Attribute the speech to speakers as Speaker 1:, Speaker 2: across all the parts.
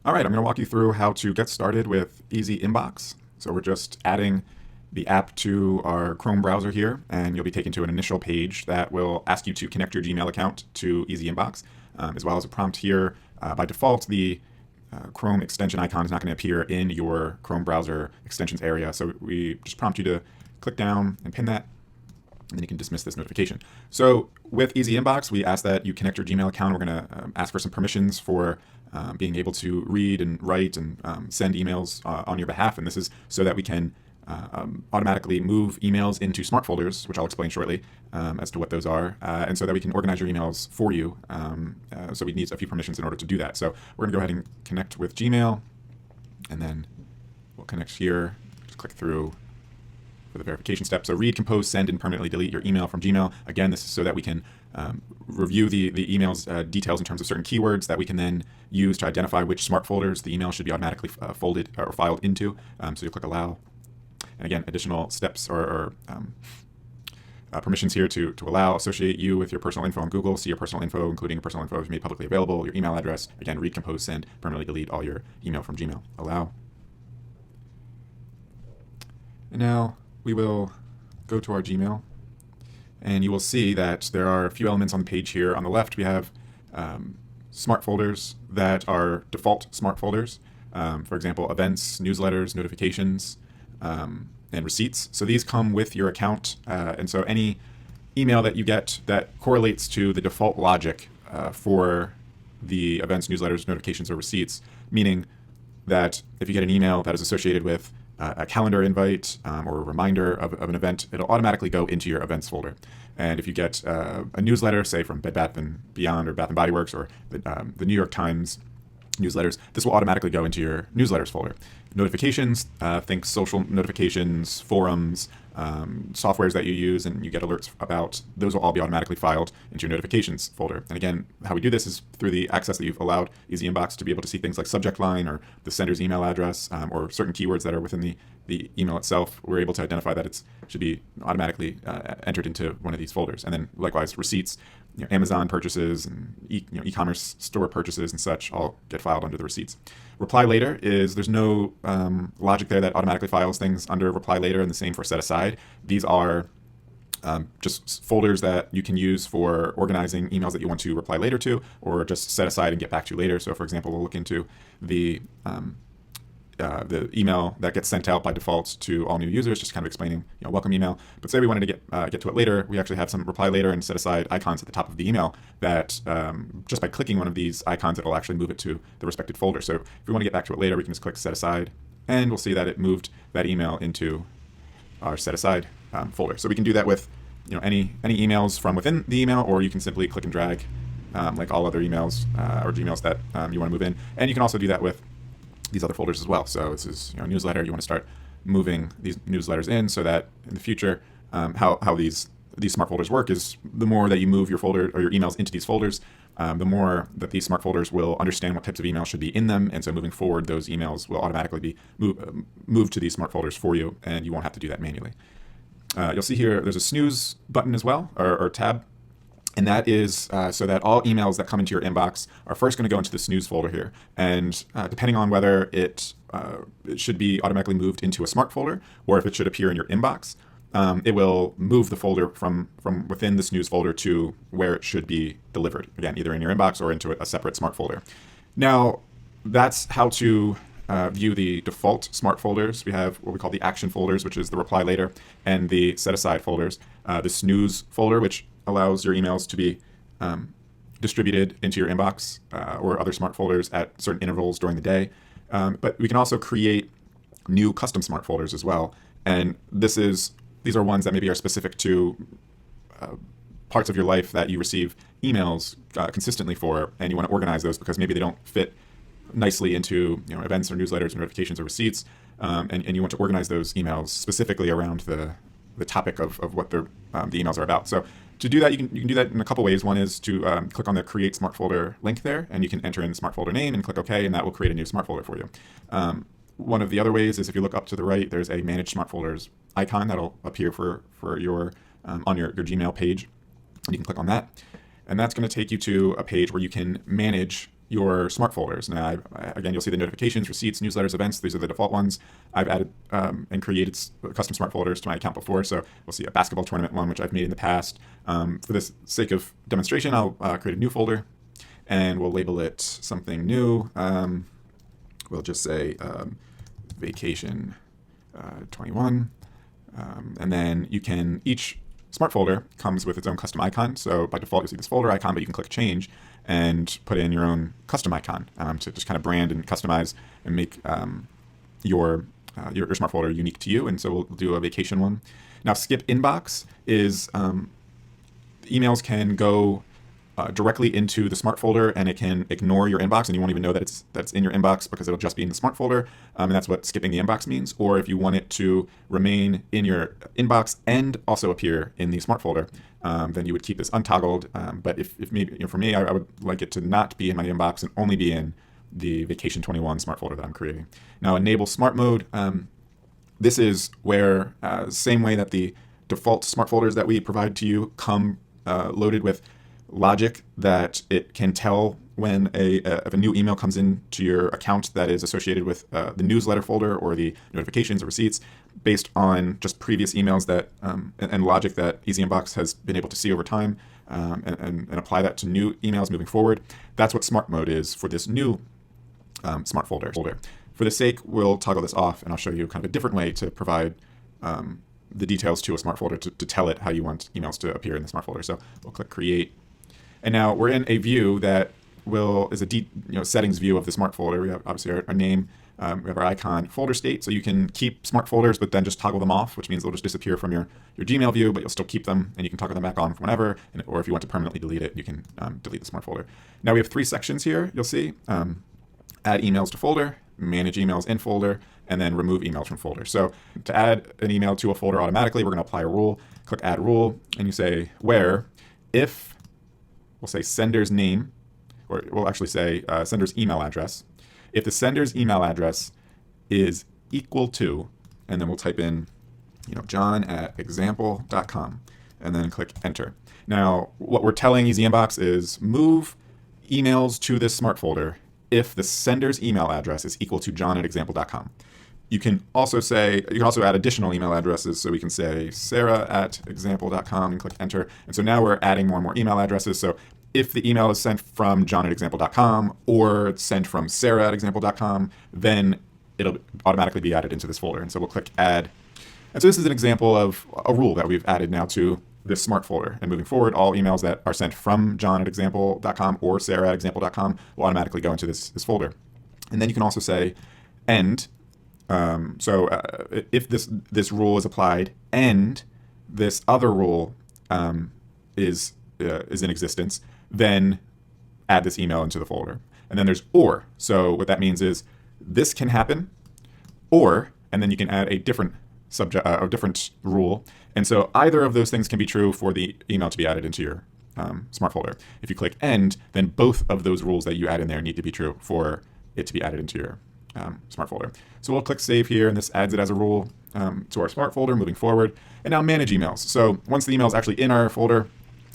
Speaker 1: All right, I'm going to walk you through how to get started with ezinbox. So we're just adding the app to our Chrome browser here, and you'll be taken to an initial page that will ask you to connect your Gmail account to ezinbox, as well as a prompt here. By default, the Chrome extension icon is not going to appear in your Chrome browser extensions area, so we just prompt you to click down and pin that, and then you can dismiss this notification. So with ezinbox, we ask that you connect your Gmail account. We're going to ask for some permissions for being able to read and write and send emails on your behalf. And this is so that we can automatically move emails into smart folders, which I'll explain shortly as to what those are, and so that we can organize your emails for you. So we need a few permissions in order to do that. So we're going to go ahead and connect with Gmail, and then we'll connect here. Just click through for the verification step. So read, compose, send, and permanently delete your email from Gmail. Again, this is so that we can review the email's details in terms of certain keywords that we can then use to identify which smart folders the email should be automatically folded or filed into. So you click allow. And again, additional steps or permissions here to allow: associate you with your personal info on Google, see your personal info, including personal info is made publicly available, your email address. Again, read, compose, send, permanently delete all your email from Gmail. Allow. And now we will go to our Gmail, and you will see that there are a few elements on the page here. On the left, we have smart folders that are default smart folders. For example, events, newsletters, notifications, and receipts. So these come with your account, and so any email that you get that correlates to the default logic for the events, newsletters, notifications, or receipts, meaning that if you get an email that is associated with a calendar invite or a reminder of an event, it'll automatically go into your events folder. And if you get a newsletter, say from Bed Bath & Beyond or Bath & Body Works or the New York Times newsletters, this will automatically go into your newsletters folder. Notifications, think social notifications, forums, softwares that you use and you get alerts about, those will all be automatically filed into your notifications folder. And again, how we do this is through the access that you've allowed ezinbox to be able to see things like subject line or the sender's email address, or certain keywords that are within the email itself. We're able to identify that it should be automatically entered into one of these folders. And then likewise, receipts, Amazon purchases and e-commerce store purchases and such all get filed under the receipts. Reply later is, there's no logic there that automatically files things under reply later, and the same for set aside. These are just folders that you can use for organizing emails that you want to reply later to, or just set aside and get back to later. So for example, we'll look into the email that gets sent out by default to all new users, just kind of explaining, welcome email. But say we wanted to get to it later, we actually have some reply later and set aside icons at the top of the email that just by clicking one of these icons, it'll actually move it to the respective folder. So if we want to get back to it later, we can just click set aside, and we'll see that it moved that email into our set aside folder. So we can do that with any emails from within the email, or you can simply click and drag like all other emails or Gmails that you want to move in. And you can also do that with these other folders as well. So this is newsletter. You want to start moving these newsletters in, so that in the future, how these smart folders work is the more that you move your folder or your emails into these folders, the more that these smart folders will understand what types of emails should be in them. And so moving forward, those emails will automatically be moved to these smart folders for you, and you won't have to do that manually. You'll see here there's a snooze button as well, or tab. And that is so that all emails that come into your inbox are first going to go into the snooze folder here. And depending on whether it should be automatically moved into a smart folder or if it should appear in your inbox, it will move the folder from within the snooze folder to where it should be delivered. Again, either in your inbox or into a separate smart folder. Now, that's how to view the default smart folders. We have what we call the action folders, which is the reply later, and the set aside folders. The snooze folder, which allows your emails to be distributed into your inbox or other smart folders at certain intervals during the day. But we can also create new custom smart folders as well. And these are ones that maybe are specific to parts of your life that you receive emails consistently for, and you want to organize those because maybe they don't fit nicely into events or newsletters or notifications or receipts, and you want to organize those emails specifically around the topic of what the emails are about. So to do that, you can do that in a couple ways. One is to click on the Create Smart Folder link there, and you can enter in the smart folder name and click OK, and that will create a new smart folder for you. One of the other ways is if you look up to the right, there's a Manage Smart Folders icon that'll appear for your on your Gmail page, and you can click on that. And that's going to take you to a page where you can manage your smart folders. Now, again, you'll see the notifications, receipts, newsletters, events. These are the default ones. I've added and created custom smart folders to my account before, so we'll see a basketball tournament one, which I've made in the past. For the sake of demonstration, I'll create a new folder, and we'll label it something new. We'll just say vacation 21, and then you can, each smart folder comes with its own custom icon. So by default, you'll see this folder icon, but you can click change and put in your own custom icon to just kind of brand and customize and make your smart folder unique to you. And so we'll do a vacation one. Now, skip inbox is emails can go directly into the smart folder, and it can ignore your inbox, and you won't even know that it's in your inbox because it'll just be in the smart folder, and that's what skipping the inbox means. Or if you want it to remain in your inbox and also appear in the smart folder, then you would keep this untoggled. But if maybe, for me, I would like it to not be in my inbox and only be in the Vacation 21 smart folder that I'm creating. Now, enable smart mode. This is where, same way that the default smart folders that we provide to you come loaded with logic that it can tell when if a new email comes into your account that is associated with the newsletter folder or the notifications or receipts, based on just previous emails that and logic that ezinbox has been able to see over time, and apply that to new emails moving forward. That's what smart mode is for this new smart folder. For the sake, we'll toggle this off, and I'll show you kind of a different way to provide the details to a smart folder to tell it how you want emails to appear in the smart folder. So we'll click create. And now we're in a view that is a settings view of the smart folder. We have obviously our name, we have our icon, folder state. So you can keep smart folders, but then just toggle them off, which means they'll just disappear from your Gmail view, but you'll still keep them, and you can toggle them back on from whenever. Or if you want to permanently delete it, you can delete the smart folder. Now we have 3 sections here. You'll see add emails to folder, manage emails in folder, and then remove emails from folder. So to add an email to a folder automatically, we're going to apply a rule. Click add rule, and you say where if, we'll say sender's name, or we'll actually say sender's email address. If the sender's email address is equal to, and then we'll type in, john@example.com, and then click enter. Now, what we're telling ezinbox is move emails to this smart folder if the sender's email address is equal to john@example.com. You can also add additional email addresses. So we can say sarah@example.com and click enter. And so now we're adding more and more email addresses. So if the email is sent from john@example.com or it's sent from sarah@example.com, then it'll automatically be added into this folder. And so we'll click add. And so this is an example of a rule that we've added now to this smart folder. And moving forward, all emails that are sent from john@example.com or sarah@example.com will automatically go into this folder. And then you can also say end. If this rule is applied and this other rule is in existence, then add this email into the folder. And then there's or. So what that means is this can happen, or, and then you can add a different different rule. And so either of those things can be true for the email to be added into your smart folder. If you click end, then both of those rules that you add in there need to be true for it to be added into your smart folder. So we'll click save here, and this adds it as a rule to our smart folder moving forward. And now manage emails. So once the email is actually in our folder,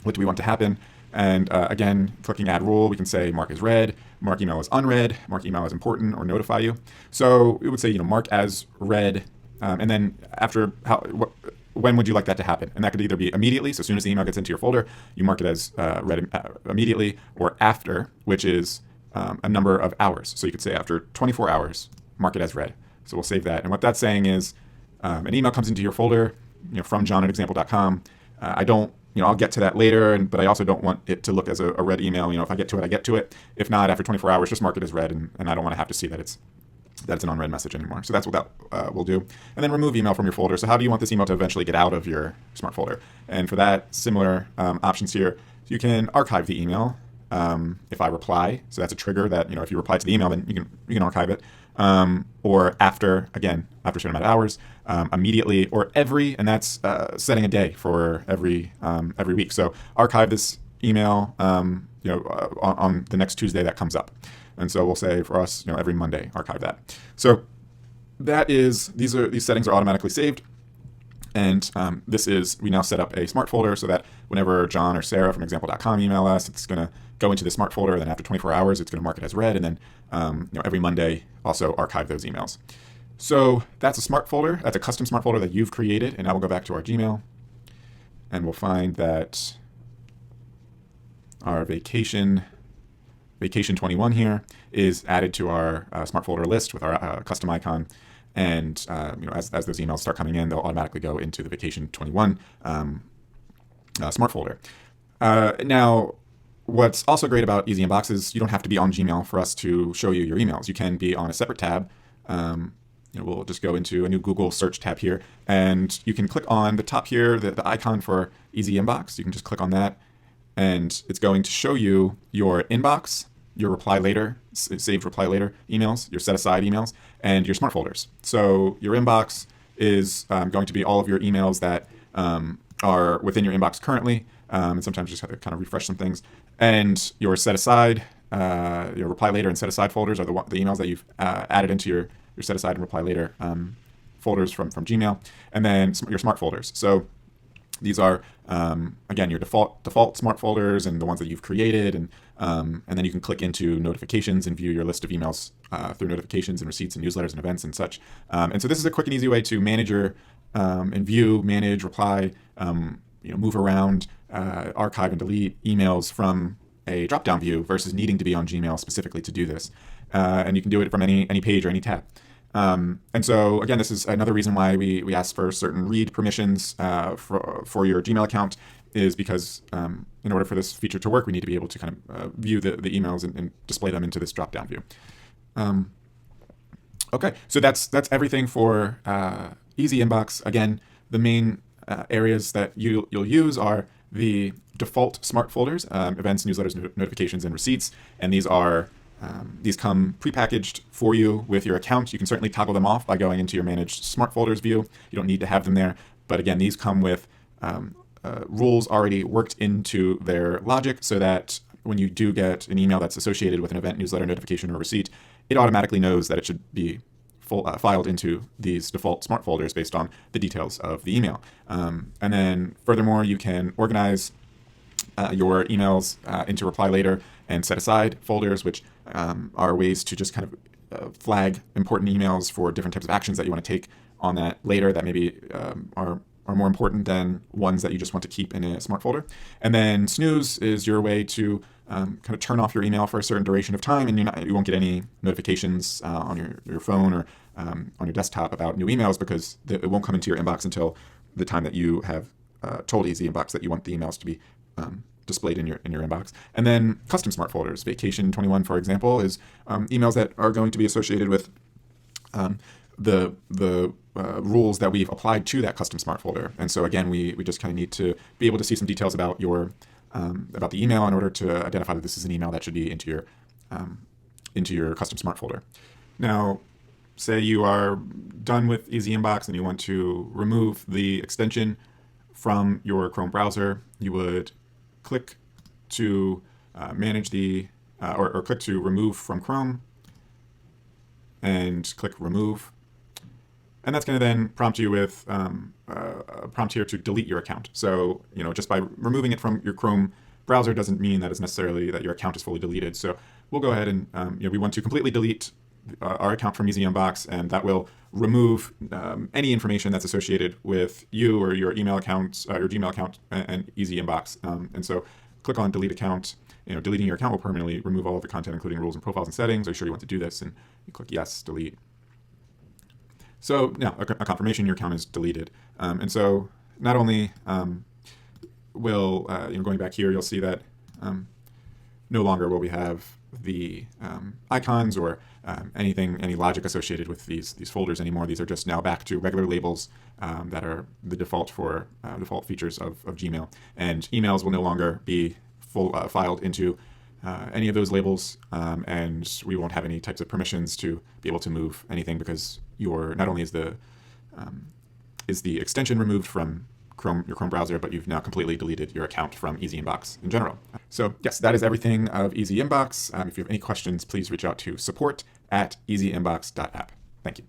Speaker 1: what do we want to happen? And again, clicking add rule, we can say mark as read, mark email as unread, mark email as important, or notify you. So it would say, mark as read, and then after when would you like that to happen? And that could either be immediately, so as soon as the email gets into your folder, you mark it as read immediately, or after, which is a number of hours. So you could say after 24 hours, mark it as read. So we'll save that. And what that's saying is an email comes into your folder, from john@example.com. I'll get to that later, but I also don't want it to look as a read email. If I get to it, I get to it. If not, after 24 hours, just mark it as read, and I don't want to have to see that it's an unread message anymore. So that's what that will do. And then remove email from your folder. So how do you want this email to eventually get out of your smart folder? And for that, similar options here. You can archive the email if I reply. So that's a trigger that, if you reply to the email, then you can archive it. Or after a certain amount of hours, immediately, or every, and that's setting a day for every week. So archive this email, on the next Tuesday that comes up. And so we'll say for us, every Monday, archive that. So that is, these settings are automatically saved. And we now set up a smart folder so that whenever John or Sarah from example.com email us, it's going to go into the smart folder. And then after 24 hours, it's going to mark it as read. And then every Monday, also archive those emails. So that's a smart folder. That's a custom smart folder that you've created. And now we'll go back to our Gmail. And we'll find that our vacation 21 here is added to our smart folder list with our custom icon. And as those emails start coming in, they'll automatically go into the vacation 21 smart folder. Now, what's also great about EZinbox is you don't have to be on Gmail for us to show you your emails. You can be on a separate tab. We'll just go into a new Google search tab here, and you can click on the top here, the icon for EZinbox. You can just click on that, and it's going to show you your inbox, your reply later, saved reply later emails, your set aside emails, and your smart folders. So your inbox is going to be all of your emails that are within your inbox currently, and sometimes you just have to kind of refresh some things. And your set aside, your reply later and set aside folders are the emails that you've added into your set aside and reply later folders from Gmail, and then your smart folders. So these are, again, your default smart folders and the ones that you've created, and then you can click into notifications and view your list of emails through notifications and receipts and newsletters and events and such. And so this is a quick and easy way to manage and view, manage, reply, move around, archive and delete emails from a drop-down view versus needing to be on Gmail specifically to do this. And you can do it from any page or any tab. And so again, this is another reason why we ask for certain read permissions for your Gmail account, is because in order for this feature to work, we need to be able to kind of view the emails and display them into this drop-down view. Okay, so that's everything for EZinbox. Again, the main areas that you'll use are the default smart folders, events, newsletters, notifications, and receipts, and these come prepackaged for you with your account. You can certainly toggle them off by going into your managed smart folders view. You don't need to have them there, but again, these come with rules already worked into their logic, so that when you do get an email that's associated with an event, newsletter, notification, or receipt, it automatically knows that it should be filed into these default smart folders based on the details of the email. And then furthermore, you can organize your emails into reply later and set aside folders, which are ways to just kind of flag important emails for different types of actions that you want to take on that later that maybe are more important than ones that you just want to keep in a smart folder. And then snooze is your way to kind of turn off your email for a certain duration of time, and you won't get any notifications on your phone or on your desktop about new emails, because it won't come into your inbox until the time that you have told EZinbox that you want the emails to be displayed in your inbox. And then custom smart folders. Vacation 21, for example, is emails that are going to be associated with the rules that we've applied to that custom smart folder. And so again, we just kind of need to be able to see some details about about the email in order to identify that this is an email that should be into your custom smart folder. Now, say you are done with EZinbox and you want to remove the extension from your Chrome browser, you would click to manage or click to remove from Chrome and click remove. And that's going to then prompt you with a prompt here to delete your account. So, just by removing it from your Chrome browser doesn't mean that it's necessarily that your account is fully deleted. So we'll go ahead and we want to completely delete our account from EZinbox, and that will remove any information that's associated with you or your email account, your Gmail account, and EZinbox. And so click on delete account. Deleting your account will permanently remove all of the content, including rules and profiles and settings. Are you sure you want to do this? And you click yes, delete. So now a confirmation your account is deleted. And so not only will, going back here, you'll see that no longer will we have the icons or any logic associated with these folders anymore. These are just now back to regular labels that are the default features of Gmail. And emails will no longer be filed into any of those labels, and we won't have any types of permissions to be able to move anything, because not only is the extension removed from your Chrome browser, but you've now completely deleted your account from EZinbox in general. So yes, that is everything of EZinbox. If you have any questions, please reach out to support@ezinbox.app. Thank you.